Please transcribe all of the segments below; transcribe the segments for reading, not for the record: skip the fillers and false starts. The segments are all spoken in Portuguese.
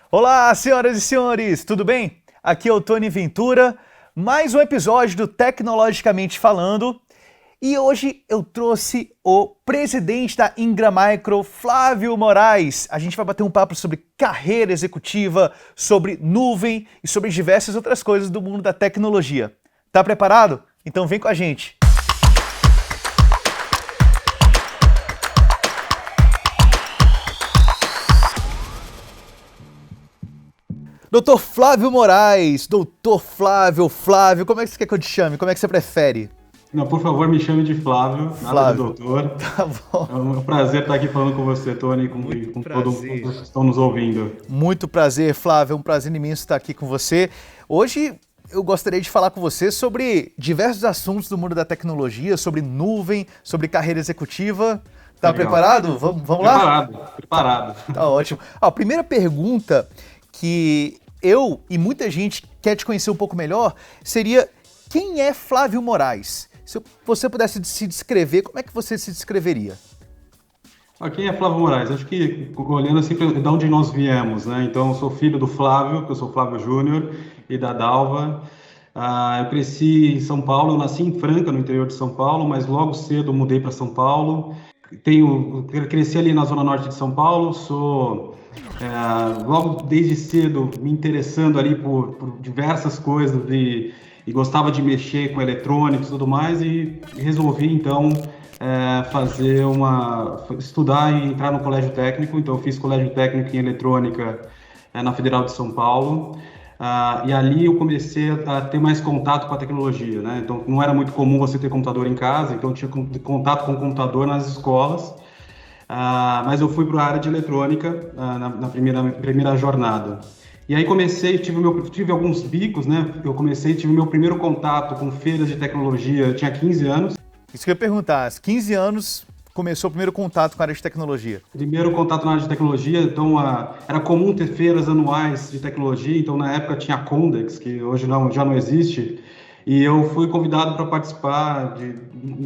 Olá, senhoras e senhores, tudo bem? Aqui é o Tony Ventura, mais um episódio do Tecnologicamente Falando, e hoje eu trouxe o presidente da Ingram Micro, Flávio Moraes. A gente vai bater um papo sobre carreira executiva, sobre nuvem e sobre diversas outras coisas do mundo da tecnologia. Tá preparado? Então vem com a gente! Doutor Flávio Moraes, doutor Flávio, como é que você quer que eu te chame? Como é que você prefere? Não, por favor, me chame de Flávio, nada de doutor. Tá bom. É um prazer estar aqui falando com você, Tony, e com todos que estão nos ouvindo. Muito prazer, Flávio, é um prazer imenso estar aqui com você. Hoje eu gostaria de falar com você sobre diversos assuntos do mundo da tecnologia, sobre nuvem, sobre carreira executiva. Tá Legal. Preparado? Vamos lá? Preparado. Tá ótimo. A primeira pergunta que eu e muita gente quer te conhecer um pouco melhor seria: quem é Flávio Moraes? Se você pudesse se descrever, como é que você se descreveria? Quem é Flávio Moraes? Acho que, olhando assim de onde nós viemos, né? Então, eu sou filho do Flávio, que eu sou Flávio Júnior, e da Dalva. Eu cresci em São Paulo, eu nasci em Franca, no interior de São Paulo, mas logo cedo mudei para São Paulo. Cresci ali na zona norte de São Paulo, logo desde cedo me interessando ali por diversas coisas e gostava de mexer com eletrônicos e tudo mais, e resolvi então estudar e entrar no colégio técnico. Então eu fiz colégio técnico em eletrônica na Federal de São Paulo. E ali eu comecei a ter mais contato com a tecnologia, né? Então não era muito comum você ter computador em casa, então eu tinha contato com o computador nas escolas. Mas eu fui para a área de eletrônica na primeira jornada. E aí tive alguns bicos, né? Tive meu primeiro contato com feiras de tecnologia, eu tinha 15 anos. Isso que eu ia perguntar, aos 15 anos começou o primeiro contato com a área de tecnologia? Primeiro contato na área de tecnologia, então era comum ter feiras anuais de tecnologia, então na época tinha a Comdex, que hoje já não existe, e eu fui convidado para participar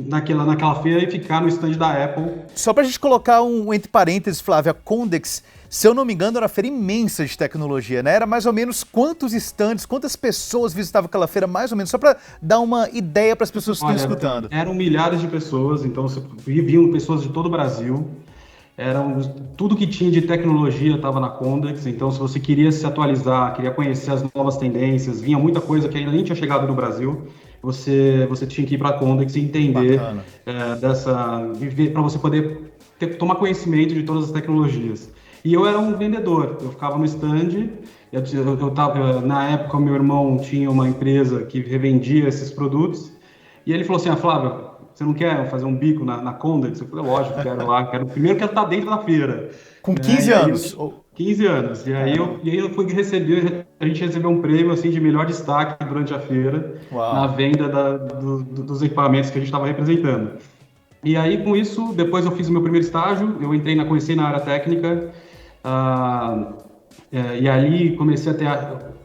naquela feira e ficar no stand da Apple. Só para a gente colocar entre parênteses, Flávio, a Comdex, se eu não me engano, era uma feira imensa de tecnologia, né? Era mais ou menos quantos stands, quantas pessoas visitavam aquela feira, mais ou menos, só para dar uma ideia para as pessoas que estão escutando. Eram milhares de pessoas, então vinham pessoas de todo o Brasil. Tudo que tinha de tecnologia estava na Comdex, então se você queria se atualizar, queria conhecer as novas tendências, vinha muita coisa que ainda nem tinha chegado no Brasil, você tinha que ir para a Comdex e entender para você poder tomar conhecimento de todas as tecnologias. E eu era um vendedor, eu ficava no stand, na época meu irmão tinha uma empresa que revendia esses produtos, e ele falou assim: Flávio, você não quer fazer um bico na Comdex? Eu falei: lógico, primeiro quero estar dentro da feira. Com 15 anos? 15 anos. E aí eu fui a gente recebeu um prêmio assim, de melhor destaque durante a feira. Uau. Na venda dos equipamentos que a gente estava representando. E aí, com isso, depois eu fiz o meu primeiro estágio, comecei na área técnica, e ali comecei a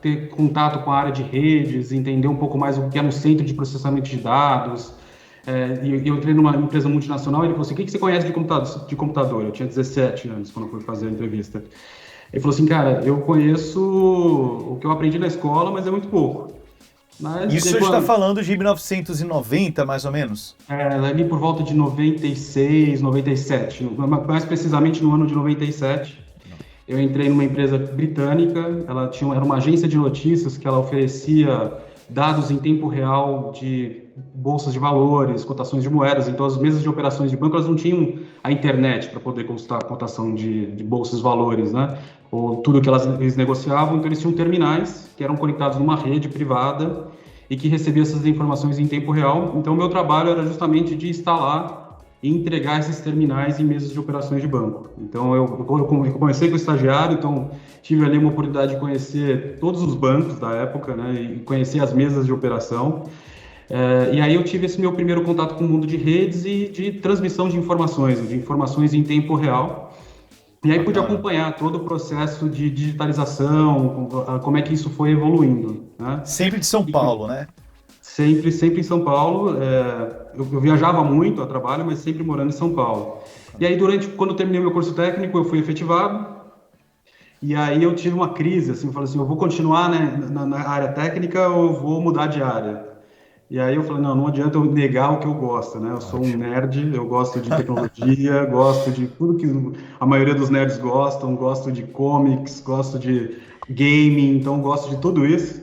ter contato com a área de redes, entender um pouco mais o que é um centro de processamento de dados. E eu entrei numa empresa multinacional e ele falou assim: o que você conhece de computador? Eu tinha 17 anos quando eu fui fazer a entrevista. Ele falou assim: cara, eu conheço o que eu aprendi na escola, mas é muito pouco. Isso você está falando de 1990, mais ou menos? Ali por volta de 96, 97, mais precisamente no ano de 97. Eu entrei numa empresa britânica, era uma agência de notícias que ela oferecia dados em tempo real de bolsas de valores, cotações de moedas. Então as mesas de operações de banco, elas não tinham a internet para poder consultar a cotação de bolsas de valores, né? Ou tudo que eles negociavam. Então eles tinham terminais que eram conectados numa rede privada e que recebia essas informações em tempo real. Então o meu trabalho era justamente de instalar e entregar esses terminais em mesas de operações de banco. Então eu comecei com estagiário, então tive ali uma oportunidade de conhecer todos os bancos da época, né, e conhecer as mesas de operação. E aí eu tive esse meu primeiro contato com o mundo de redes e de transmissão de informações em tempo real. E aí pude acompanhar todo o processo de digitalização, como é que isso foi evoluindo, né? Sempre de São Paulo, né? Sempre em São Paulo. Eu viajava muito a trabalho, mas sempre morando em São Paulo. E aí, quando eu terminei meu curso técnico, eu fui efetivado. E aí eu tive uma crise, assim, eu falei assim, eu vou continuar, né, na área técnica ou eu vou mudar de área? E aí eu falei, não adianta eu negar o que eu gosto, né? Eu sou um nerd, eu gosto de tecnologia, gosto de tudo que a maioria dos nerds gostam, gosto de comics, gosto de gaming, então gosto de tudo isso.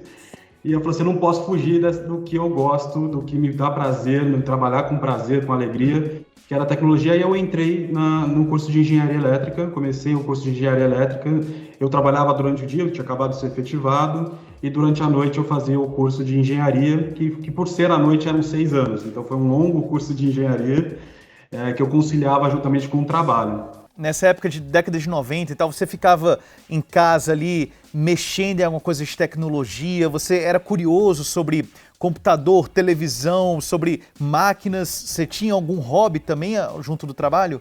E eu falei assim, eu não posso fugir do que eu gosto, do que me dá prazer, me trabalhar com prazer, com alegria, que era a tecnologia. E eu entrei no curso de engenharia elétrica, comecei o curso de engenharia elétrica. Eu trabalhava durante o dia, eu tinha acabado de ser efetivado, e durante a noite eu fazia o curso de engenharia, que por ser à noite eram 6 anos. Então foi um longo curso de engenharia que eu conciliava juntamente com o trabalho. Nessa época de década de 90 e tal, você ficava em casa ali mexendo em alguma coisa de tecnologia, você era curioso sobre computador, televisão, sobre máquinas, você tinha algum hobby também junto do trabalho?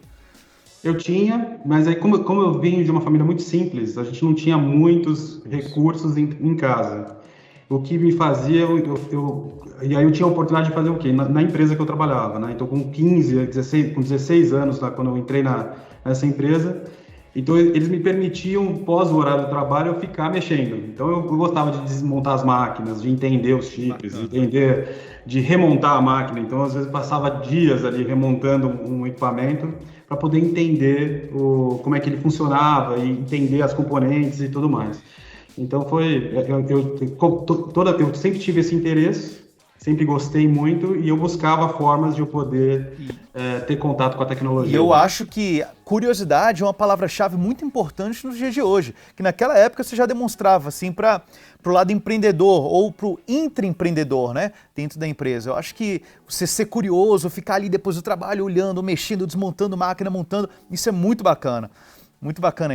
Eu tinha, mas aí como eu vim de uma família muito simples, a gente não tinha muitos recursos em casa. O que me fazia, e aí eu tinha a oportunidade de fazer o quê? Na empresa que eu trabalhava, né? Então com 16 anos, lá, quando eu entrei nessa empresa, então eles me permitiam, pós o horário do trabalho, eu ficar mexendo. Então eu gostava de desmontar as máquinas, de entender os chips, de remontar a máquina. Então às vezes passava dias ali remontando um equipamento para poder entender como é que ele funcionava e entender as componentes e tudo mais. Então eu sempre tive esse interesse, sempre gostei muito e eu buscava formas de eu poder ter contato com a tecnologia. E eu acho que curiosidade é uma palavra-chave muito importante nos dias de hoje, que naquela época você já demonstrava assim para o lado empreendedor ou para o intraempreendedor, né, dentro da empresa. Eu acho que você ser curioso, ficar ali depois do trabalho olhando, mexendo, desmontando máquina, montando, isso é muito bacana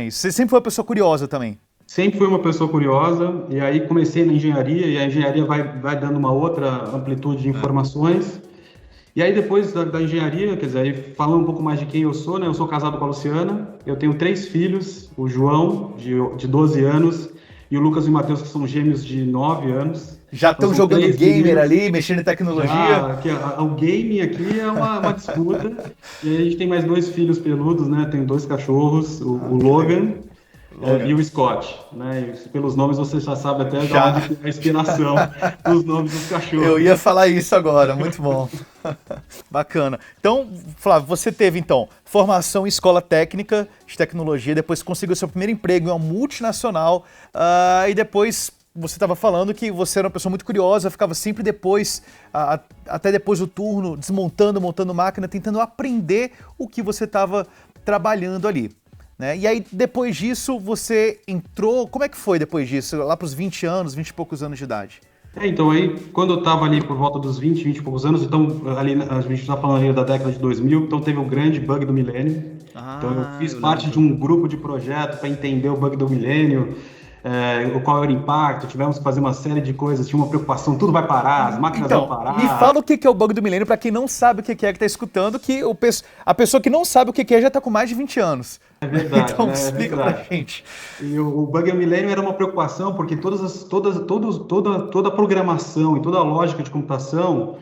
isso. Você sempre foi uma pessoa curiosa também. Sempre fui uma pessoa curiosa, e aí comecei na engenharia, e a engenharia vai dando uma outra amplitude de informações. E aí depois da engenharia, quer dizer, aí falando um pouco mais de quem eu sou, né? Eu sou casado com a Luciana, eu tenho 3 filhos, o João, de 12 anos, e o Lucas e o Matheus, que são gêmeos de 9 anos. Já estão jogando gamer ali, mexendo em tecnologia? O game aqui é uma disputa. E aí a gente tem mais 2 filhos peludos, né? Tenho 2 cachorros, o Logan. E o Scott, né? E pelos nomes você já sabe até de onde é a inspiração dos nomes dos cachorros. Eu ia falar isso agora, muito bom. Bacana. Então, Flávio, você teve então formação em escola técnica de tecnologia, depois conseguiu seu primeiro emprego em uma multinacional e depois você estava falando que você era uma pessoa muito curiosa, ficava sempre depois, até depois do turno, montando máquina, tentando aprender o que você estava trabalhando ali. Né? E aí, depois disso, você entrou... Como é que foi depois disso? Lá para os 20 anos, 20 e poucos anos de idade? Então, aí, quando eu estava ali por volta dos 20 e poucos anos, então, ali, a gente está falando ali da década de 2000, então teve o grande bug do milênio. Então, eu fiz parte de um grupo de projeto para entender o bug do milênio, qual era o impacto, tivemos que fazer uma série de coisas, tinha uma preocupação, tudo vai parar, as máquinas vão parar. Me fala o que é o bug do milênio, para quem não sabe o que está escutando, que a pessoa que não sabe o que é já está com mais de 20 anos. É verdade. Então explica pra gente. E o bug do milênio era uma preocupação, porque toda a programação e toda a lógica de computação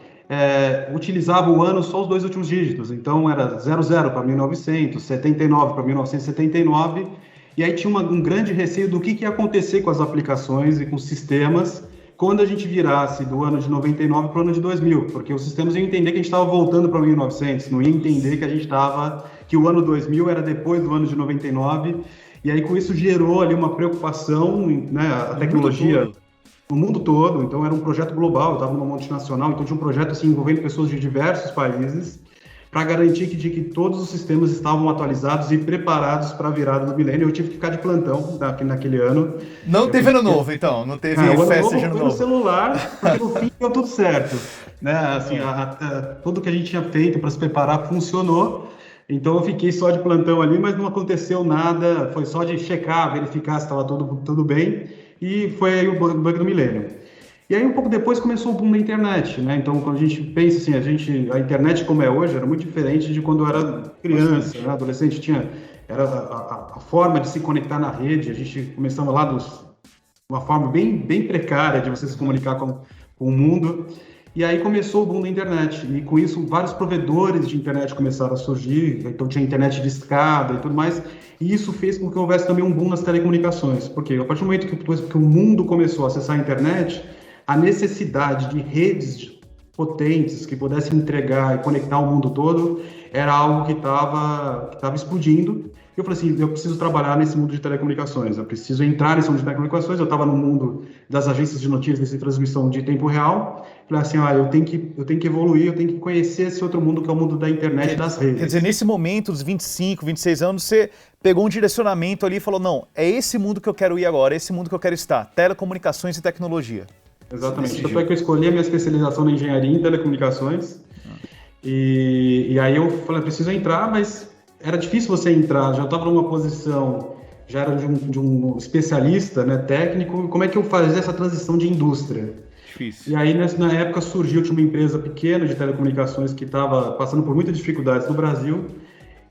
utilizava o ano só os 2 últimos dígitos. Então era 00 para 1900, 79 para 1979, e aí tinha um grande receio do que ia acontecer com as aplicações e com os sistemas quando a gente virasse do ano de 99 para o ano de 2000, porque os sistemas iam entender que a gente estava voltando para 1900, não ia entender que o ano 2000 era depois do ano de 99, e aí com isso gerou ali uma preocupação, né, a tecnologia no mundo todo, então era um projeto global, eu estava numa multinacional, então tinha um projeto assim, envolvendo pessoas de diversos países, para garantir que todos os sistemas estavam atualizados e preparados para a virada do milênio. Eu tive que ficar de plantão naquele ano. Não teve ano novo, então? Não teve festa de ano novo? No celular, porque no fim deu tudo certo. Né? Assim, tudo que a gente tinha feito para se preparar funcionou. Então eu fiquei só de plantão ali, mas não aconteceu nada. Foi só de checar, verificar se estava tudo bem. E foi aí o bug do milênio. E aí, um pouco depois, começou o boom da internet, né? Então, quando a gente pensa assim, a internet como é hoje era muito diferente de quando eu era criança, né? Adolescente, era a forma de se conectar na rede, a gente começava lá uma forma bem precária de você se comunicar com o mundo. E aí começou o boom da internet, e com isso vários provedores de internet começaram a surgir, então tinha internet de escada e tudo mais, e isso fez com que houvesse também um boom nas telecomunicações, porque a partir do momento que o mundo começou a acessar a internet, a necessidade de redes potentes que pudessem entregar e conectar o mundo todo era algo que estava explodindo. Eu falei assim, eu preciso trabalhar nesse mundo de telecomunicações, eu preciso entrar nesse mundo de telecomunicações. Eu estava no mundo das agências de notícias e transmissão de tempo real. Falei assim, eu tenho que evoluir, eu tenho que conhecer esse outro mundo que é o mundo da internet e das redes. Quer dizer, nesse momento, dos 25, 26 anos, você pegou um direcionamento ali e falou, não, é esse mundo que eu quero ir agora, é esse mundo que eu quero estar, telecomunicações e tecnologia. Exatamente, tanto é que eu escolhi a minha especialização na engenharia em telecomunicações, e aí eu falei, preciso entrar, mas era difícil você entrar, já estava numa posição, já era de um especialista, né, técnico, como é que eu fazia essa transição de indústria? Difícil. E aí, na época, surgiu uma empresa pequena de telecomunicações que estava passando por muitas dificuldades no Brasil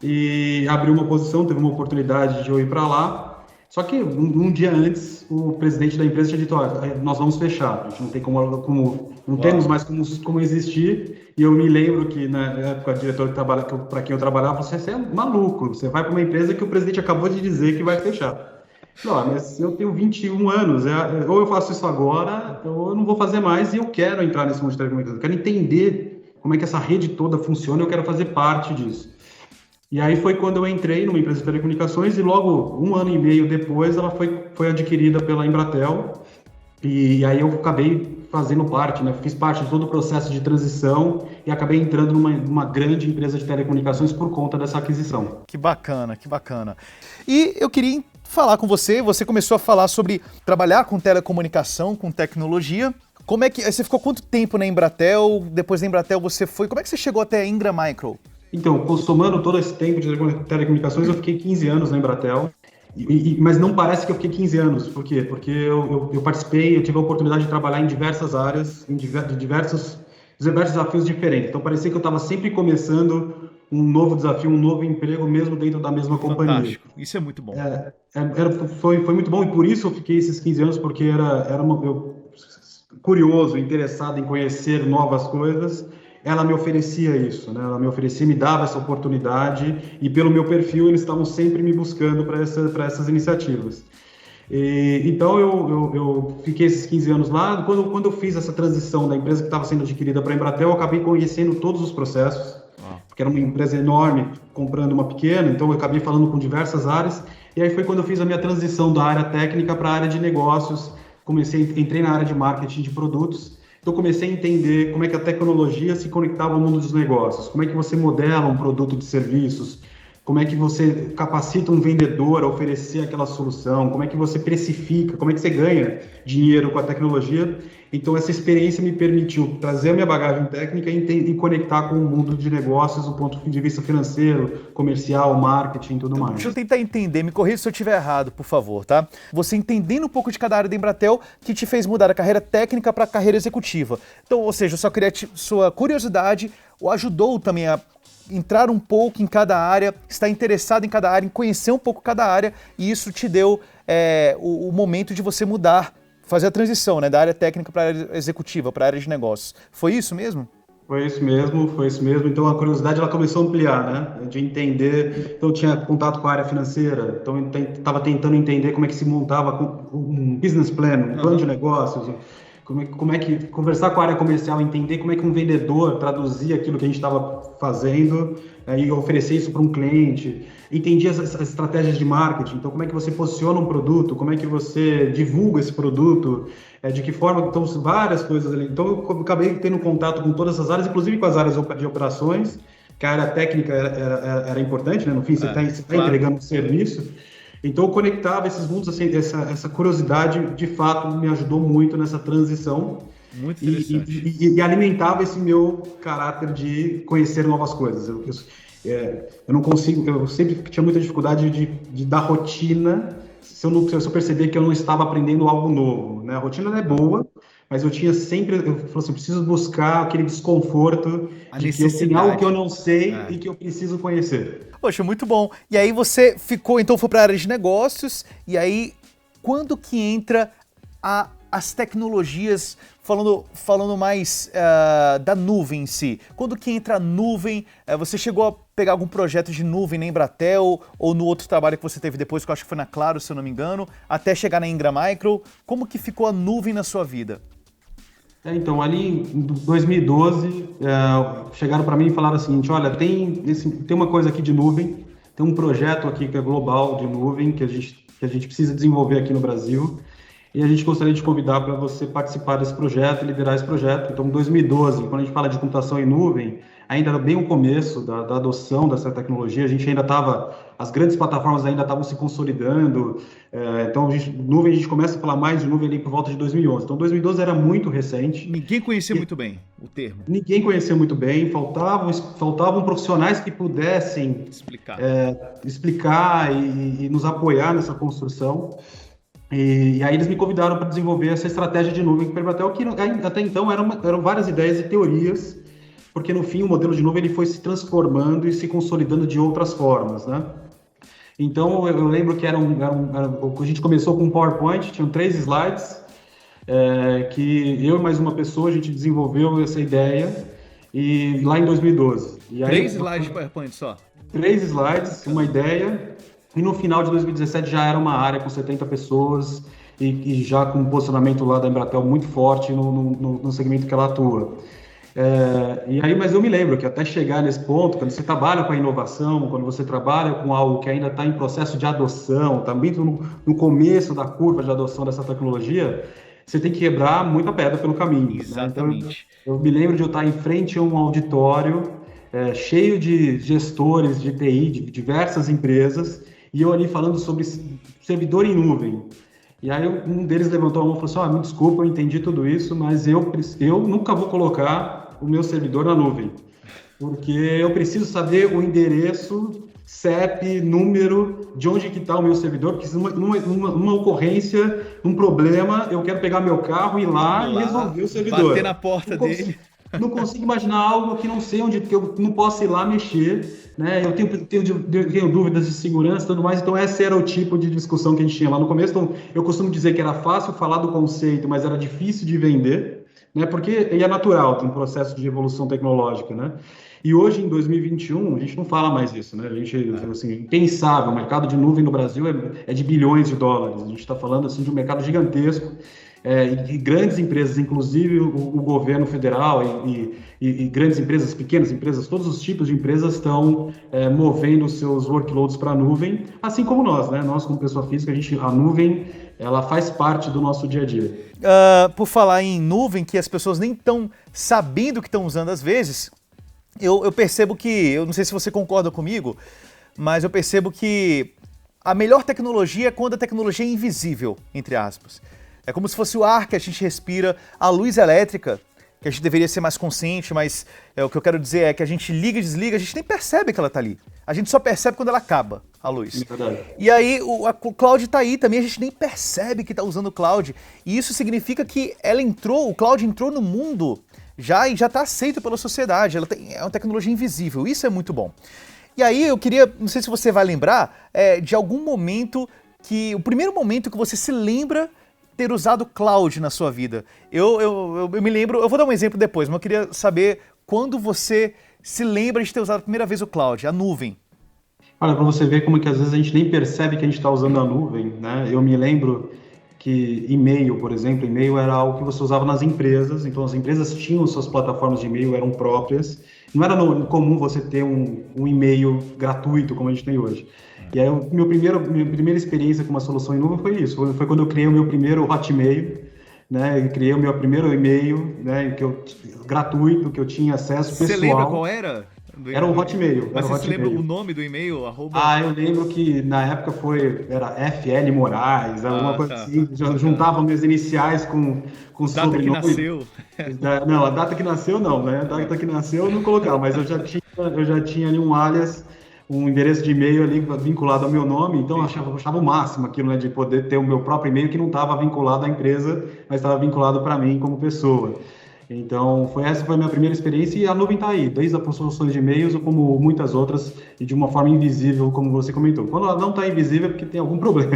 e abriu uma posição, teve uma oportunidade de eu ir para lá. Só que um dia antes, o presidente da empresa tinha dito, nós vamos fechar, a gente não tem não temos mais como existir. E eu me lembro que na época o diretor para quem eu trabalhava falou assim, você é maluco, você vai para uma empresa que o presidente acabou de dizer que vai fechar. Não, mas eu tenho 21 anos, ou eu faço isso agora, ou eu não vou fazer mais, e eu quero entrar nesse mundo de telecomunicações, eu quero entender como é que essa rede toda funciona, eu quero fazer parte disso. E aí foi quando eu entrei numa empresa de telecomunicações, e logo 1 ano e meio depois ela foi adquirida pela Embratel, e aí eu acabei fazendo parte, né? Fiz parte de todo o processo de transição e acabei entrando numa grande empresa de telecomunicações por conta dessa aquisição. Que bacana, que bacana. E eu queria falar com você começou a falar sobre trabalhar com telecomunicação, com tecnologia. Como é que você ficou quanto tempo na Embratel? Depois da Embratel como é que você chegou até a Ingram Micro? Então, somando todo esse tempo de telecomunicações, eu fiquei 15 anos na Embratel, mas não parece que eu fiquei 15 anos. Por quê? Porque eu participei, eu tive a oportunidade de trabalhar em diversas áreas, em diversos desafios diferentes. Então, parecia que eu estava sempre começando um novo desafio, um novo emprego, mesmo dentro da mesma companhia. Fantástico, isso é muito bom. Foi muito bom, e por isso eu fiquei esses 15 anos, porque eu curioso, interessado em conhecer novas coisas. Ela me oferecia isso, né? Ela me dava essa oportunidade, e pelo meu perfil eles estavam sempre me buscando para essas iniciativas. Então eu fiquei esses 15 anos lá. Quando eu fiz essa transição da empresa que estava sendo adquirida para a Embratel, eu acabei conhecendo todos os processos, porque era uma empresa enorme comprando uma pequena, então eu acabei falando com diversas áreas, e aí foi quando eu fiz a minha transição da área técnica para a área de negócios. Entrei na área de marketing de produtos. Então, comecei a entender como é que a tecnologia se conectava ao mundo dos negócios, como é que você modela um produto de serviços, como é que você capacita um vendedor a oferecer aquela solução, como é que você precifica, como é que você ganha dinheiro com a tecnologia. Então, essa experiência me permitiu trazer a minha bagagem técnica e conectar com o mundo de negócios do ponto de vista financeiro, comercial, marketing e tudo mais. Deixa eu tentar entender, me corrija se eu estiver errado, por favor, tá? Você entendendo um pouco de cada área da Embratel que te fez mudar a carreira técnica para a carreira executiva. Então, ou seja, sua curiosidade o ajudou também a entrar um pouco em cada área, estar interessado em cada área, em conhecer um pouco cada área, e isso te deu o momento de você mudar, fazer a transição, né, da área técnica para a área executiva, para a área de negócios. Foi isso mesmo? Foi isso mesmo. Então a curiosidade ela começou a ampliar, né? De entender. Então eu tinha contato com a área financeira, então eu estava tentando entender como é que se montava um business plan, um plano de negócios. Como é que conversar com a área comercial, entender como é que um vendedor traduzia aquilo que a gente estava fazendo e oferecer isso para um cliente. Entendi as estratégias de marketing, então como é que você posiciona um produto, como é que você divulga esse produto, de que forma, então várias coisas ali. Então eu acabei tendo contato com todas essas áreas, inclusive com as áreas de operações, que a área técnica era importante, né? No fim você está claro, entregando um serviço. Então eu conectava esses mundos, assim, essa curiosidade de fato me ajudou muito nessa transição. Muito interessante. E alimentava esse meu caráter de conhecer novas coisas. Eu não consigo, eu sempre tinha muita dificuldade de dar rotina se eu perceber que eu não estava aprendendo algo novo, né? A rotina é boa, mas eu falei assim, eu preciso buscar aquele desconforto de que eu tenho algo que eu não sei e que eu preciso conhecer. Poxa, muito bom. E aí você foi para a área de negócios, e aí quando que entra a as tecnologias, falando mais da nuvem em si. Quando que entra a nuvem, você chegou a pegar algum projeto de nuvem na Embratel ou no outro trabalho que você teve depois, que eu acho que foi na Claro, se eu não me engano, até chegar na Ingram Micro, como que ficou a nuvem na sua vida? Então, ali em 2012, chegaram para mim e falaram o seguinte: olha, tem uma coisa aqui de nuvem, tem um projeto aqui que é global de nuvem que a gente precisa desenvolver aqui no Brasil e a gente gostaria de convidar para você participar desse projeto, liderar esse projeto. Então, em 2012, quando a gente fala de computação em nuvem, ainda era bem o começo da adoção dessa tecnologia, as grandes plataformas ainda estavam se consolidando, então nuvem, a gente começa a falar mais de nuvem ali por volta de 2011. Então 2012 era muito recente. Ninguém conhecia muito bem o termo. Ninguém conhecia muito bem, faltavam profissionais que pudessem explicar e nos apoiar nessa construção. E aí eles me convidaram para desenvolver essa estratégia de nuvem para a Embratel, que até então eram várias ideias e teorias, porque no fim o modelo de nuvem ele foi se transformando e se consolidando de outras formas, né? Então eu lembro que a gente começou com um PowerPoint, tinham 3 slides, que eu e mais uma pessoa a gente desenvolveu essa ideia e lá em 2012. E aí, 3 slides de PowerPoint só? 3 slides, uma ideia, e no final de 2017 já era uma área com 70 pessoas e já com um posicionamento lá da Embratel muito forte no segmento que ela atua. Mas eu me lembro que até chegar nesse ponto, quando você trabalha com a inovação, quando você trabalha com algo que ainda está em processo de adoção, está muito no começo da curva de adoção dessa tecnologia, você tem que quebrar muita pedra pelo caminho. Exatamente. Né? Então, eu me lembro de eu estar em frente a um auditório cheio de gestores de TI de diversas empresas e eu ali falando sobre servidor em nuvem. E aí um deles levantou a mão e falou assim: me desculpa, eu entendi tudo isso, mas eu nunca vou colocar o meu servidor na nuvem, porque eu preciso saber o endereço, CEP, número, de onde que está o meu servidor, porque numa ocorrência, um problema, eu quero pegar meu carro, ir lá e resolver o servidor. Bater na porta dele. Não consigo imaginar algo que não sei onde, que eu não posso ir lá mexer, né? Eu tenho dúvidas de segurança e tudo mais, então esse era o tipo de discussão que a gente tinha lá no começo. Então, eu costumo dizer que era fácil falar do conceito, mas era difícil de vender, né? Porque é natural, tem um processo de evolução tecnológica, né? E hoje, em 2021, a gente não fala mais isso, né? A gente, assim, impensável, o mercado de nuvem no Brasil é de bilhões de dólares, a gente está falando, assim, de um mercado gigantesco, e grandes empresas, inclusive o governo federal e grandes empresas, pequenas empresas, todos os tipos de empresas estão movendo os seus workloads para a nuvem, assim como nós, né? Nós, como pessoa física, a nuvem ela faz parte do nosso dia a dia. Por falar em nuvem, que as pessoas nem estão sabendo que estão usando às vezes, eu percebo que, eu não sei se você concorda comigo, mas eu percebo que a melhor tecnologia é quando a tecnologia é invisível, entre aspas. É como se fosse o ar que a gente respira, a luz elétrica, que a gente deveria ser mais consciente, mas o que eu quero dizer é que a gente liga e desliga, a gente nem percebe que ela está ali. A gente só percebe quando ela acaba, a luz. É verdade. E aí o cloud está aí também, a gente nem percebe que está usando o cloud. E isso significa que o cloud entrou no mundo já e já está aceito pela sociedade. É uma tecnologia invisível, isso é muito bom. E aí eu queria, não sei se você vai lembrar, de algum momento o primeiro momento que você se lembra ter usado cloud na sua vida. Eu me lembro, eu vou dar um exemplo depois, mas eu queria saber quando você se lembra de ter usado a primeira vez o cloud, a nuvem. Olha, para você ver como que às vezes a gente nem percebe que a gente está usando a nuvem, né? Eu me lembro que e-mail, por exemplo, e-mail era algo que você usava nas empresas, então as empresas tinham suas plataformas de e-mail, eram próprias, não era comum você ter um e-mail gratuito como a gente tem hoje. E aí, minha primeira experiência com uma solução em nuvem foi isso. Foi quando eu criei o meu primeiro Hotmail, né? Eu criei o meu primeiro e-mail, né? Gratuito, que eu tinha acesso pessoal. Você lembra qual era? Era o Hotmail. Mas você lembra o nome do e-mail? Eu lembro que na época era FL Moraes, alguma coisa assim. Juntava minhas iniciais com data que nasceu. Não, a data que nasceu não, né? A data que nasceu eu não colocava, mas eu já tinha ali um alias, um endereço de e-mail ali vinculado ao meu nome, então eu achava o máximo aquilo, né, de poder ter o meu próprio e-mail que não estava vinculado à empresa, mas estava vinculado para mim como pessoa. Então, essa foi a minha primeira experiência e a nuvem está aí, desde as soluções de e-mails, como muitas outras, e de uma forma invisível, como você comentou. Quando ela não está invisível é porque tem algum problema.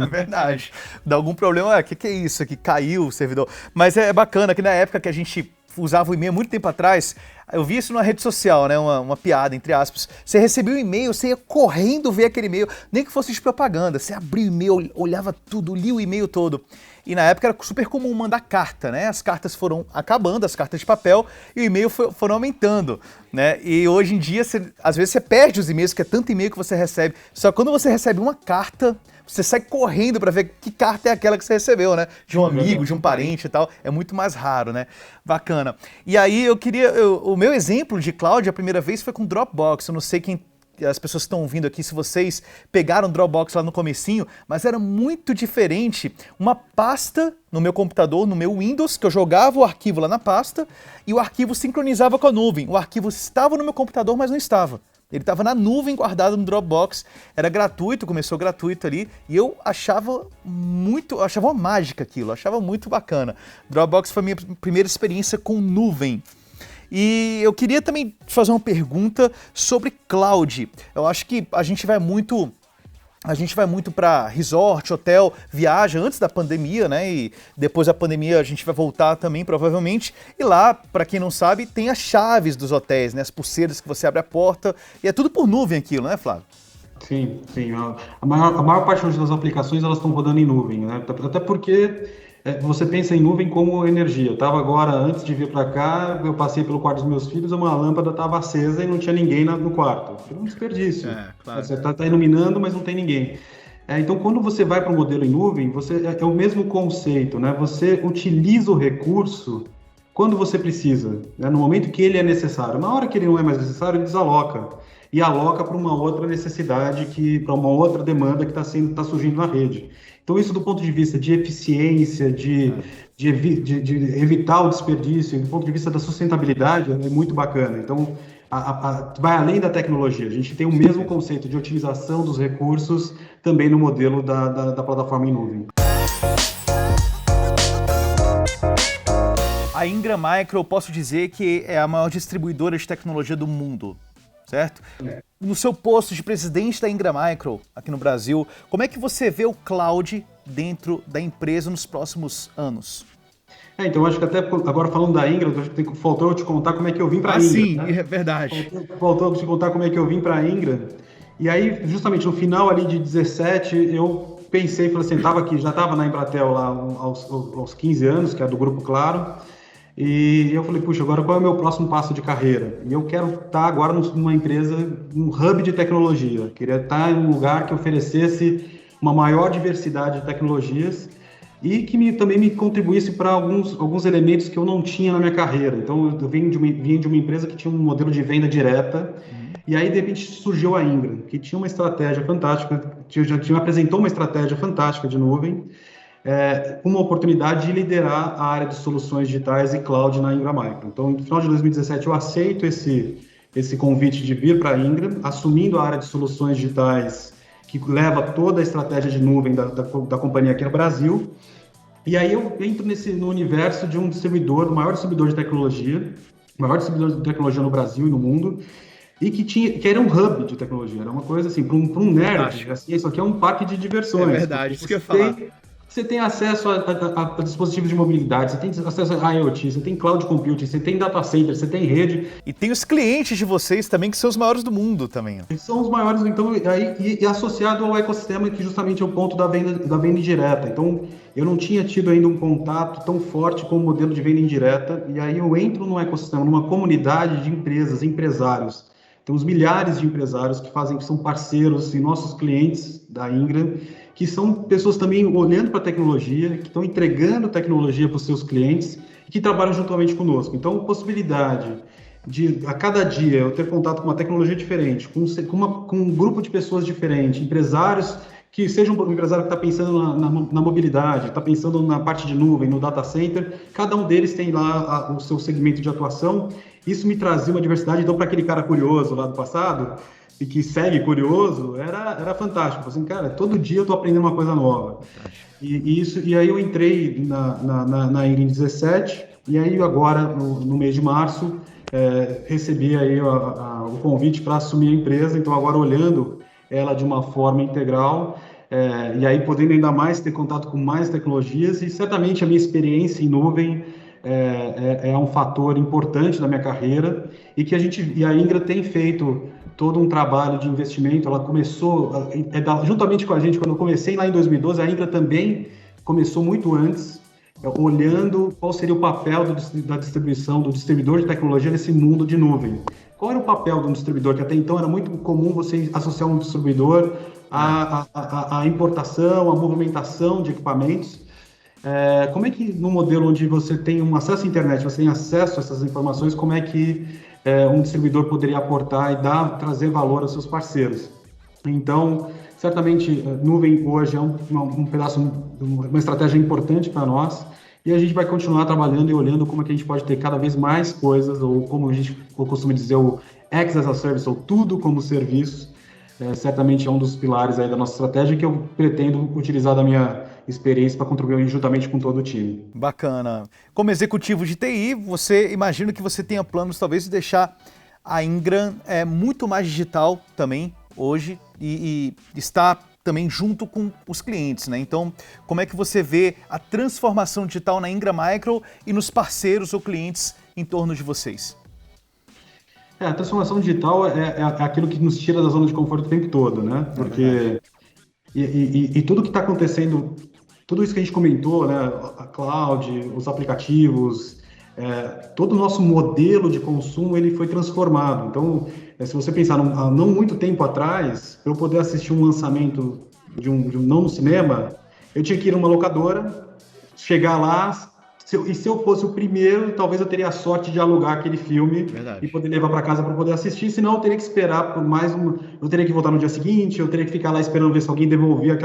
Verdade. Dá algum problema, o que é isso? Aqui caiu o servidor. Mas é bacana que na época que a gente usava o e-mail muito tempo atrás, eu vi isso numa rede social, né? Uma piada, entre aspas. Você recebia um e-mail, você ia correndo ver aquele e-mail, nem que fosse de propaganda. Você abria o e-mail, olhava tudo, lia o e-mail todo. E na época era super comum mandar carta, né? As cartas foram acabando, as cartas de papel, e o e-mail foram aumentando, né? E hoje em dia, às vezes você perde os e-mails, que é tanto e-mail que você recebe. Só que quando você recebe uma carta, você sai correndo para ver que carta é aquela que você recebeu, né? De um amigo, de um parente e tal. É muito mais raro, né? Bacana. E aí o meu exemplo de cloud, a primeira vez foi com Dropbox. Eu não sei quem as pessoas que estão ouvindo aqui, se vocês pegaram o Dropbox lá no comecinho, mas era muito diferente. Uma pasta no meu computador, no meu Windows, que eu jogava o arquivo lá na pasta e o arquivo sincronizava com a nuvem. O arquivo estava no meu computador, mas não estava. Ele estava na nuvem, guardado no Dropbox, era gratuito, começou gratuito ali, e eu achava uma mágica aquilo, achava muito bacana. Dropbox foi a minha primeira experiência com nuvem. E eu queria também fazer uma pergunta sobre cloud. Eu acho que a gente vai muito para resort, hotel, viaja antes da pandemia, né? E depois da pandemia a gente vai voltar também, provavelmente. E lá, para quem não sabe, tem as chaves dos hotéis, né? As pulseiras que você abre a porta. E é tudo por nuvem aquilo, né, Flávio? Sim, sim. A maior parte das aplicações elas estão rodando em nuvem, né? Até porque você pensa em nuvem como energia. Eu estava agora, antes de vir para cá, eu passei pelo quarto dos meus filhos, uma lâmpada estava acesa e não tinha ninguém no quarto. Foi um desperdício. Claro. Você está iluminando, mas não tem ninguém. Então, quando você vai para um modelo em nuvem, é o mesmo conceito, né? Você utiliza o recurso quando você precisa, né? No momento que ele é necessário. Na hora que ele não é mais necessário, ele desaloca. E aloca para uma outra necessidade, para uma outra demanda que está surgindo na rede. Então, isso do ponto de vista de eficiência, de evitar o desperdício, do ponto de vista da sustentabilidade, é muito bacana. Então, vai além da tecnologia. A gente tem o mesmo conceito de otimização dos recursos também no modelo da plataforma em nuvem. A Ingram Micro, eu posso dizer que é a maior distribuidora de tecnologia do mundo, certo? No seu posto de presidente da Ingram Micro, aqui no Brasil, como é que você vê o cloud dentro da empresa nos próximos anos? Então, acho que até agora falando da Ingram, faltou eu te contar como é que eu vim para a Ingram. Sim, né? É verdade. Faltou eu te contar como é que eu vim para a Ingram. E aí, justamente no final ali de 17, eu pensei, falei assim, já estava na Embratel lá aos 15 anos, que é do Grupo Claro. E eu falei, puxa, agora qual é o meu próximo passo de carreira? E eu quero estar agora numa empresa, um hub de tecnologia. Queria estar em um lugar que oferecesse uma maior diversidade de tecnologias e que também me contribuísse para alguns elementos que eu não tinha na minha carreira. Então, eu vim de uma empresa que tinha um modelo de venda direta, e aí, de repente, surgiu a Ingram, que tinha uma estratégia fantástica, apresentou uma estratégia fantástica de nuvem, uma oportunidade de liderar a área de soluções digitais e cloud na Ingram Micro. Então, no final de 2017, eu aceito esse convite de vir para a Ingram, assumindo a área de soluções digitais, que leva toda a estratégia de nuvem da companhia aqui no Brasil. E aí eu entro no universo de do maior distribuidor de tecnologia, no Brasil e no mundo, e que era um hub de tecnologia. Era uma coisa assim, para um nerd, assim, isso aqui é um parque de diversões. É verdade, isso que eu ia falar. Você tem acesso a dispositivos de mobilidade, você tem acesso a IoT, você tem cloud computing, você tem data center, você tem rede. E tem os clientes de vocês também, que são os maiores do mundo também. Eles são os maiores, então, e associado ao ecossistema, que justamente é o ponto da venda indireta. Então, eu não tinha tido ainda um contato tão forte com o modelo de venda indireta, e aí eu entro num ecossistema, numa comunidade de empresas, empresários. Temos milhares de empresários que são parceiros e nossos clientes da Ingram, que são pessoas também olhando para a tecnologia, que estão entregando tecnologia para os seus clientes e que trabalham juntamente conosco. Então, a possibilidade de, a cada dia, eu ter contato com uma tecnologia diferente, com um grupo de pessoas diferente, empresários que seja um empresário que está pensando na mobilidade, está pensando na parte de nuvem, no data center, cada um deles tem lá o seu segmento de atuação. Isso me trazia uma diversidade. Então, para aquele cara curioso lá do passado, que segue curioso, era fantástico. Assim, cara, todo dia eu tô aprendendo uma coisa nova. E aí eu entrei na Ingra em 17, e aí agora, no mês de março, recebi aí o convite para assumir a empresa. Então agora olhando ela de uma forma integral, e aí podendo ainda mais ter contato com mais tecnologias, e certamente a minha experiência em nuvem é um fator importante da minha carreira, e a Ingra tem feito todo um trabalho de investimento. Ela começou, juntamente com a gente, quando eu comecei lá em 2012, a Ingra também começou muito antes, olhando qual seria o papel da distribuição, do distribuidor de tecnologia nesse mundo de nuvem. Qual era o papel de um distribuidor? Que até então era muito comum você associar um distribuidor à importação, à movimentação de equipamentos. Como é que, no modelo onde você tem um acesso à internet, você tem acesso a essas informações, como é que um distribuidor poderia aportar e trazer valor aos seus parceiros? Então, certamente, nuvem hoje é um pedaço, uma estratégia importante para nós, e a gente vai continuar trabalhando e olhando como é que a gente pode ter cada vez mais coisas, ou como a gente costuma dizer, o X as a Service, ou tudo como serviço. Certamente é um dos pilares aí da nossa estratégia que eu pretendo utilizar da minha experiência para contribuir juntamente com todo o time. Bacana. Como executivo de TI, imagino que você tenha planos talvez de deixar a Ingram muito mais digital também hoje e está também junto com os clientes, né? Então, como é que você vê a transformação digital na Ingram Micro e nos parceiros ou clientes em torno de vocês? A transformação digital é aquilo que nos tira da zona de conforto o tempo todo, né? Porque e tudo que está acontecendo, tudo isso que a gente comentou, né? A cloud, os aplicativos, todo o nosso modelo de consumo ele foi transformado. Então, se você pensar há não muito tempo atrás, para eu poder assistir um lançamento de um não no cinema, eu tinha que ir numa locadora, chegar lá. Se eu fosse o primeiro, talvez eu teria a sorte de alugar aquele filme. Verdade. E poder levar para casa para poder assistir, senão eu teria que esperar por eu teria que voltar no dia seguinte, eu teria que ficar lá esperando ver se alguém devolvia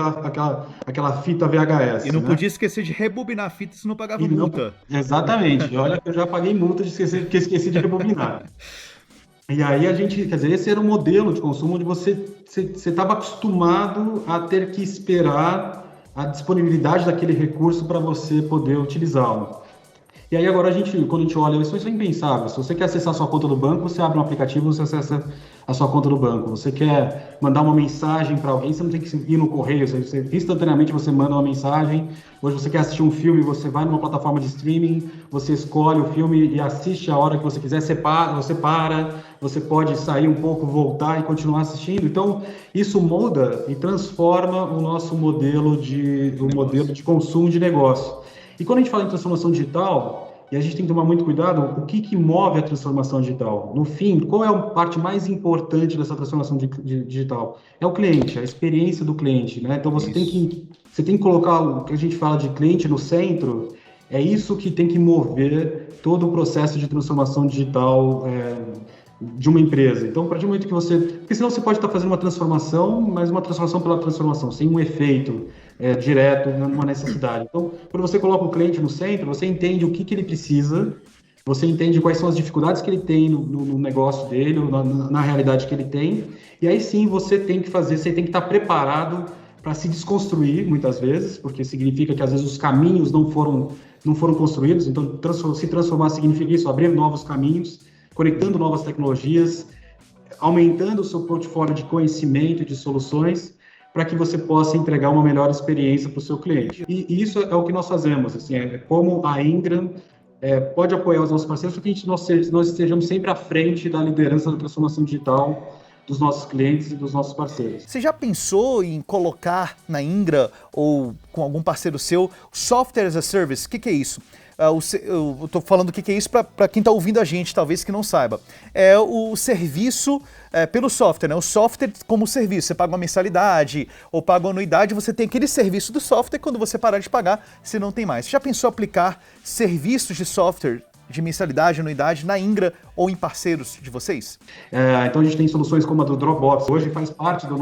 aquela fita VHS. E não podia esquecer de rebobinar a fita, senão pagava multa. Exatamente. Olha que eu já paguei multa de esqueci de rebobinar. E aí quer dizer, esse era o modelo de consumo onde você estava acostumado a ter que esperar a disponibilidade daquele recurso para você poder utilizá-lo. E aí agora quando a gente olha, isso é impensável. Se você quer acessar a sua conta do banco, você abre um aplicativo, você acessa a sua conta do banco. Você quer mandar uma mensagem para alguém, você não tem que ir no correio, instantaneamente você manda uma mensagem. Hoje você quer assistir um filme, você vai numa plataforma de streaming, você escolhe o filme e assiste a hora que você quiser, você para, você pode sair um pouco, voltar e continuar assistindo. Então, isso molda e transforma o nosso modelo de consumo de negócio. E quando a gente fala em transformação digital, e a gente tem que tomar muito cuidado, o que move a transformação digital? No fim, qual é a parte mais importante dessa transformação digital? É o cliente, a experiência do cliente, né? Então você tem que colocar o que a gente fala de cliente no centro, é isso que tem que mover todo o processo de transformação digital de uma empresa. Então, a partir do momento que porque senão você pode estar fazendo uma transformação, mas uma transformação pela transformação, sem um efeito direto numa necessidade. Então, quando você coloca o cliente no centro, você entende o que ele precisa, você entende quais são as dificuldades que ele tem no negócio dele, na realidade que ele tem, e aí sim você tem que estar preparado para se desconstruir, muitas vezes, porque significa que às vezes os caminhos não foram construídos. Então, se transformar significa isso, abrir novos caminhos, conectando novas tecnologias, aumentando o seu portfólio de conhecimento e de soluções para que você possa entregar uma melhor experiência para o seu cliente. E isso é o que nós fazemos, assim, como a Ingram pode apoiar os nossos parceiros para que nós estejamos sempre à frente da liderança da transformação digital dos nossos clientes e dos nossos parceiros. Você já pensou em colocar na Ingram ou com algum parceiro seu Software as a Service? O que é isso? Eu estou falando o que é isso para quem está ouvindo a gente, talvez que não saiba. É o serviço pelo software, né? O software como serviço. Você paga uma mensalidade ou paga uma anuidade, você tem aquele serviço do software, quando você parar de pagar, você não tem mais. Você já pensou em aplicar serviços de software de mensalidade, anuidade na Ingram ou em parceiros de vocês? Então a gente tem soluções como a do Dropbox, hoje faz parte do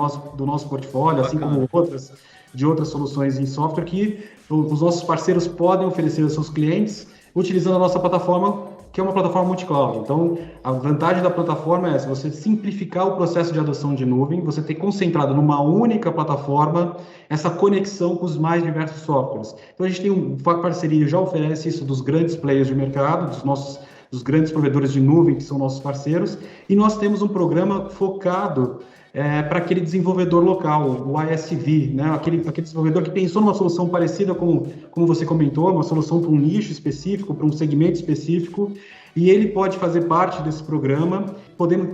nosso portfólio, assim como outras soluções em software que os nossos parceiros podem oferecer aos seus clientes utilizando a nossa plataforma que é uma plataforma multi-cloud. Então, a vantagem da plataforma é essa, você simplificar o processo de adoção de nuvem, você ter concentrado numa única plataforma essa conexão com os mais diversos softwares. Então, a gente tem uma parceria, já oferece isso dos grandes players de mercado, dos grandes provedores de nuvem, que são nossos parceiros, e nós temos um programa focado para aquele desenvolvedor local, o ISV, né? Aquele desenvolvedor que pensou numa solução parecida como você comentou, uma solução para um nicho específico, para um segmento específico, e ele pode fazer parte desse programa,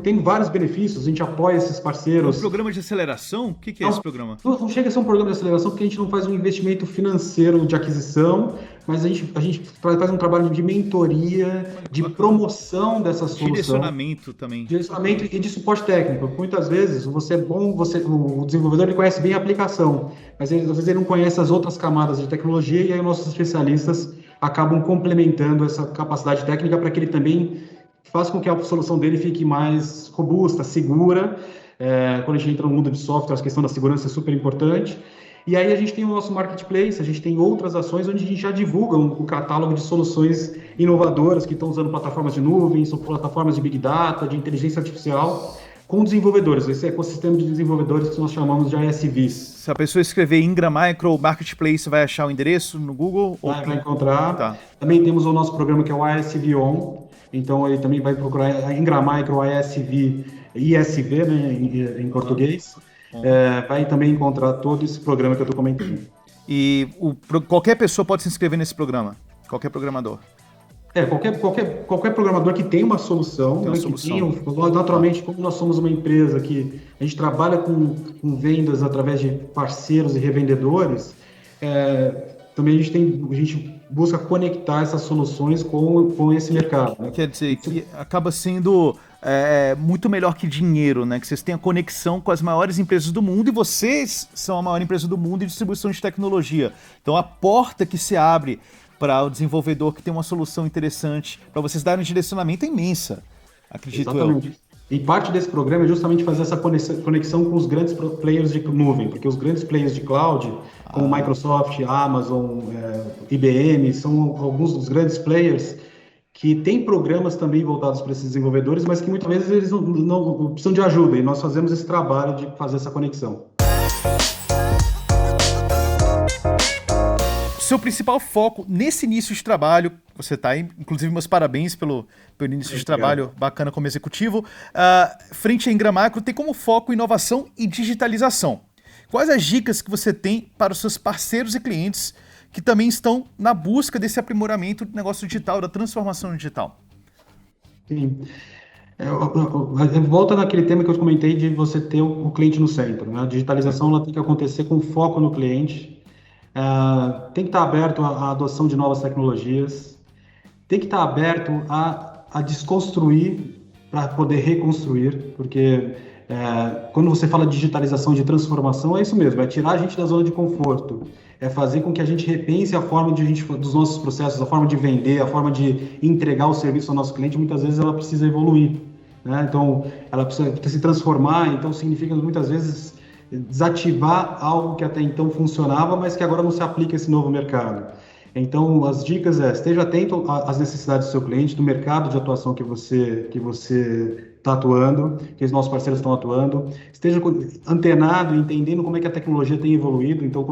tem vários benefícios, a gente apoia esses parceiros. Um programa de aceleração? O que é esse programa? Não chega a ser um programa de aceleração porque a gente não faz um investimento financeiro de aquisição, mas a gente faz um trabalho de mentoria, de promoção dessa solução. Direcionamento também. Direcionamento e de suporte técnico. Muitas vezes você é bom, o desenvolvedor ele conhece bem a aplicação, mas às vezes ele não conhece as outras camadas de tecnologia e aí nossos especialistas acabam complementando essa capacidade técnica para que ele também faça com que a solução dele fique mais robusta, segura. Quando a gente entra no mundo de software, a questão da segurança é super importante. E aí a gente tem o nosso marketplace, a gente tem outras ações onde a gente já divulga o catálogo de soluções inovadoras que estão usando plataformas de nuvem, são plataformas de Big Data, de inteligência artificial, com desenvolvedores, esse ecossistema de desenvolvedores que nós chamamos de ISVs. Se a pessoa escrever Ingram Micro Marketplace, vai achar o endereço no Google? Vai encontrar. Tá. Também temos o nosso programa que é o ISV On, então ele também vai procurar a Ingram Micro ISV, né, em português. Vai também encontrar todo esse programa que eu estou comentando. E qualquer pessoa pode se inscrever nesse programa? Qualquer programador? Qualquer programador que tem uma solução, naturalmente, como nós somos uma empresa que a gente trabalha com vendas através de parceiros e revendedores, também a gente busca conectar essas soluções com esse mercado. Né? Quer dizer, que acaba sendo muito melhor que dinheiro, né? Que vocês têm a conexão com as maiores empresas do mundo e vocês são a maior empresa do mundo em distribuição de tecnologia. Então a porta que se abre para o desenvolvedor que tem uma solução interessante, para vocês darem um direcionamento é imensa, acredito. Exatamente. Eu. E parte desse programa é justamente fazer essa conexão com os grandes players de nuvem, porque os grandes players de cloud, como Microsoft, Amazon, IBM, são alguns dos grandes players que têm programas também voltados para esses desenvolvedores, mas que muitas vezes eles não precisam de ajuda, e nós fazemos esse trabalho de fazer essa conexão. Seu principal foco nesse início de trabalho, você está aí, inclusive meus parabéns pelo início de trabalho bacana como executivo, frente à Ingram Micro, tem como foco inovação e digitalização. Quais as dicas que você tem para os seus parceiros e clientes que também estão na busca desse aprimoramento do negócio digital, da transformação digital? Sim. Volta naquele tema que eu comentei de você ter o cliente no centro. Né? A digitalização ela tem que acontecer com foco no cliente. Tem que estar aberto à adoção de novas tecnologias, tem que estar aberto a desconstruir para poder reconstruir, porque quando você fala de digitalização, de transformação, é isso mesmo, é tirar a gente da zona de conforto, é fazer com que a gente repense a forma dos nossos processos, a forma de vender, a forma de entregar o serviço ao nosso cliente. Muitas vezes ela precisa evoluir, né? Então ela precisa se transformar, então significa muitas vezes desativar algo que até então funcionava, mas que agora não se aplica a esse novo mercado. Então, as dicas esteja atento às necessidades do seu cliente, do mercado de atuação que você está atuando, que os nossos parceiros estão atuando, esteja antenado, entendendo como é que a tecnologia tem evoluído, então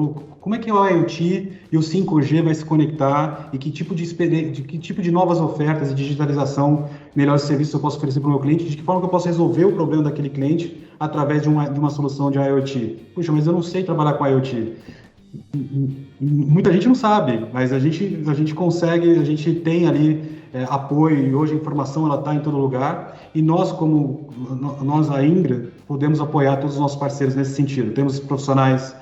como é que o IoT e o 5G vai se conectar e que tipo de novas ofertas e digitalização, melhores serviços eu posso oferecer para o meu cliente, de que forma que eu posso resolver o problema daquele cliente através de uma solução de IoT. Puxa, mas eu não sei trabalhar com IoT. Muita gente não sabe, mas a gente consegue, a gente tem ali apoio, e hoje a informação ela está em todo lugar, e nós a Ingram, podemos apoiar todos os nossos parceiros nesse sentido. Temos profissionais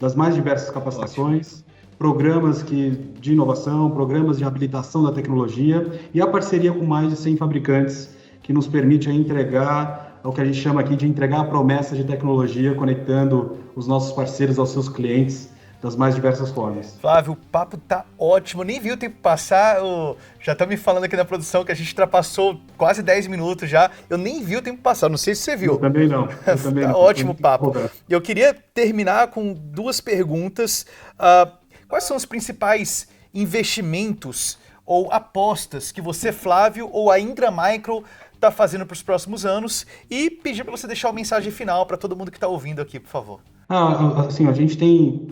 das mais diversas capacitações, programas de inovação, programas de habilitação da tecnologia, e a parceria com mais de 100 fabricantes, que nos permite entregar o que a gente chama aqui de entregar a promessa de tecnologia, conectando os nossos parceiros aos seus clientes, das mais diversas formas. Flávio, o papo tá ótimo, nem vi o tempo passar, já tá me falando aqui na produção que a gente ultrapassou quase 10 minutos já, eu nem vi o tempo passar, não sei se você viu. Eu também não. Tá ótimo o papo. Eu queria terminar com duas perguntas. Quais são os principais investimentos ou apostas que você, Flávio, ou a Indra Micro está fazendo para os próximos anos e pedir para você deixar uma mensagem final para todo mundo que está ouvindo aqui, por favor. Assim, a gente tem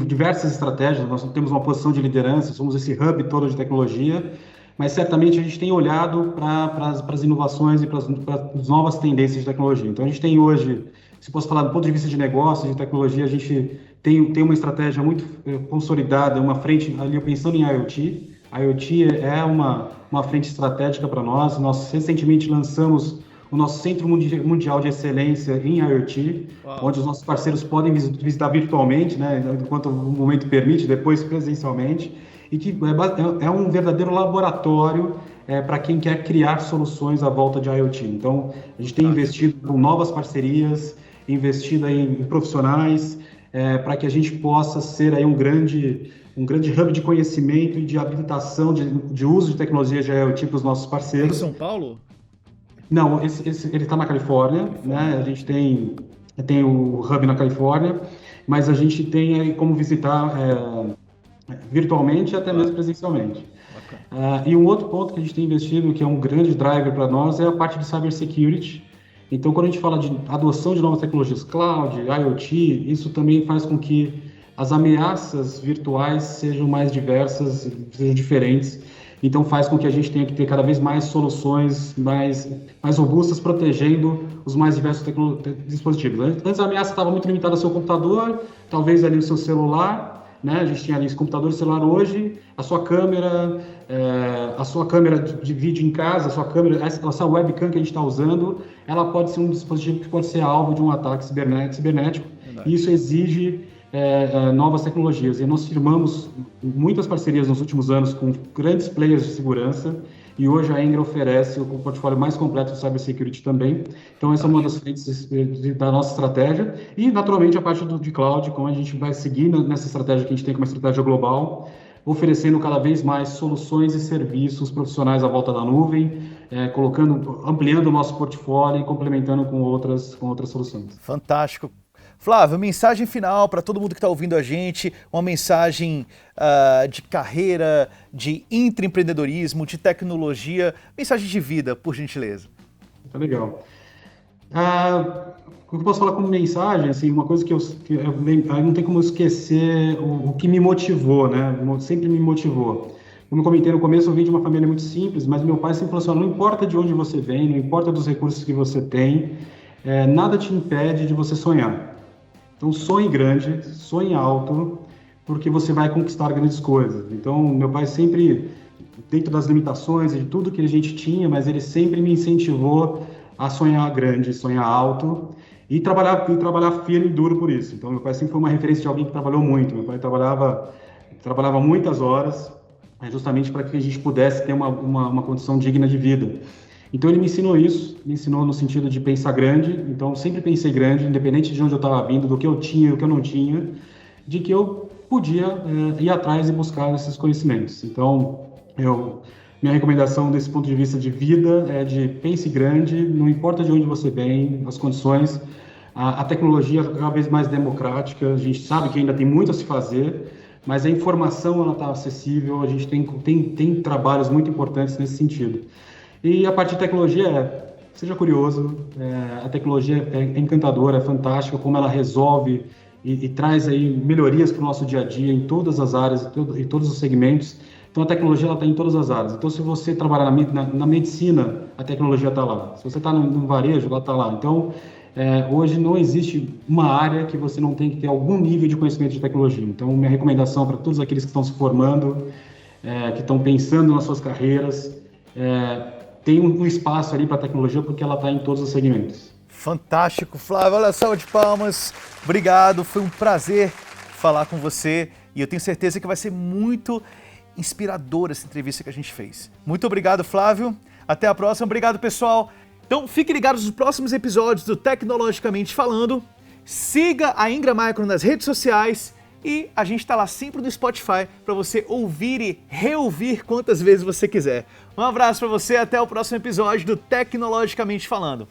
diversas estratégias, nós temos uma posição de liderança, somos esse hub todo de tecnologia, mas certamente a gente tem olhado para as inovações e para as novas tendências de tecnologia. Então, a gente tem hoje, se posso falar do ponto de vista de negócio, de tecnologia, a gente tem uma estratégia muito consolidada, uma frente ali pensando em IoT. IoT é uma frente estratégica para nós. Nós recentemente lançamos o nosso Centro Mundial de Excelência em IoT, onde os nossos parceiros podem visitar virtualmente, né, enquanto o momento permite, depois presencialmente, e que é um verdadeiro laboratório para quem quer criar soluções à volta de IoT. Então, a gente tem investido com novas parcerias, investido em profissionais, para que a gente possa ser aí um grande hub de conhecimento e de habilitação de uso de tecnologia de IoT para os nossos parceiros. Em São Paulo? Não, ele está na Califórnia, né? A gente tem o hub na Califórnia, mas a gente tem aí como visitar virtualmente e até mesmo presencialmente. E um outro ponto que a gente tem investido, que é um grande driver para nós, é a parte de cybersecurity. Então, quando a gente fala de adoção de novas tecnologias, cloud, IoT, isso também faz com que as ameaças virtuais sejam mais diversas, sejam diferentes. Então, faz com que a gente tenha que ter cada vez mais soluções mais robustas, protegendo os mais diversos dispositivos. Antes, a ameaça estava muito limitada ao seu computador, talvez ali no seu celular, né? A gente tinha ali esse computador e celular. Hoje, a sua câmera de vídeo em casa, a sua webcam que a gente está usando, ela pode ser um dispositivo que pode ser alvo de um ataque cibernético. E isso exige novas tecnologias. E nós firmamos muitas parcerias nos últimos anos com grandes players de segurança, e hoje a Indra oferece o portfólio mais completo de cybersecurity também. Então, essa é uma das frentes da nossa estratégia. E, naturalmente, a parte de cloud, como a gente vai seguir nessa estratégia que a gente tem como estratégia global, oferecendo cada vez mais soluções e serviços profissionais à volta da nuvem, ampliando o nosso portfólio e complementando com outras soluções. Fantástico. Flávio, mensagem final para todo mundo que está ouvindo a gente, uma mensagem de carreira, de intraempreendedorismo, de tecnologia, mensagem de vida, por gentileza. Tá legal. O que eu posso falar como mensagem, assim, uma coisa que eu não tem como esquecer o que me motivou, né? Sempre me motivou. Como eu comentei no começo, eu vim de uma família muito simples, mas meu pai sempre falou assim: não importa de onde você vem, não importa dos recursos que você tem, nada te impede de você sonhar. Então, sonhe grande, sonhe alto, porque você vai conquistar grandes coisas. Então, meu pai sempre, dentro das limitações e de tudo que a gente tinha, mas ele sempre me incentivou a sonhar grande, sonhar alto e trabalhar firme e duro por isso. Então, meu pai sempre foi uma referência de alguém que trabalhou muito. Meu pai trabalhava muitas horas, justamente para que a gente pudesse ter uma condição digna de vida. Então, ele me ensinou isso, me ensinou no sentido de pensar grande. Então, sempre pensei grande, independente de onde eu estava vindo, do que eu tinha e do que eu não tinha, de que eu podia ir atrás e buscar esses conhecimentos. Então, minha recomendação desse ponto de vista de vida é de pense grande, não importa de onde você vem, as condições. A tecnologia é cada vez mais democrática, a gente sabe que ainda tem muito a se fazer, mas a informação está acessível, a gente tem trabalhos muito importantes nesse sentido. E a parte de tecnologia seja curioso, a tecnologia é encantadora, é fantástica, como ela resolve e traz aí melhorias para o nosso dia a dia em todas as áreas, em todos os segmentos. Então a tecnologia está em todas as áreas. Então se você trabalhar na medicina, a tecnologia está lá. Se você está no varejo, ela está lá. Então hoje não existe uma área que você não tem que ter algum nível de conhecimento de tecnologia. Então minha recomendação para todos aqueles que estão se formando, que estão pensando nas suas carreiras, tem um espaço ali para a tecnologia, porque ela está em todos os segmentos. Fantástico, Flávio. Olha, salva de palmas. Obrigado, foi um prazer falar com você e eu tenho certeza que vai ser muito inspiradora essa entrevista que a gente fez. Muito obrigado, Flávio. Até a próxima. Obrigado, pessoal. Então, fiquem ligados nos próximos episódios do Tecnologicamente Falando. Siga a Indra Micro nas redes sociais e a gente está lá sempre no Spotify para você ouvir e reouvir quantas vezes você quiser. Um abraço para você, até o próximo episódio do Tecnologicamente Falando.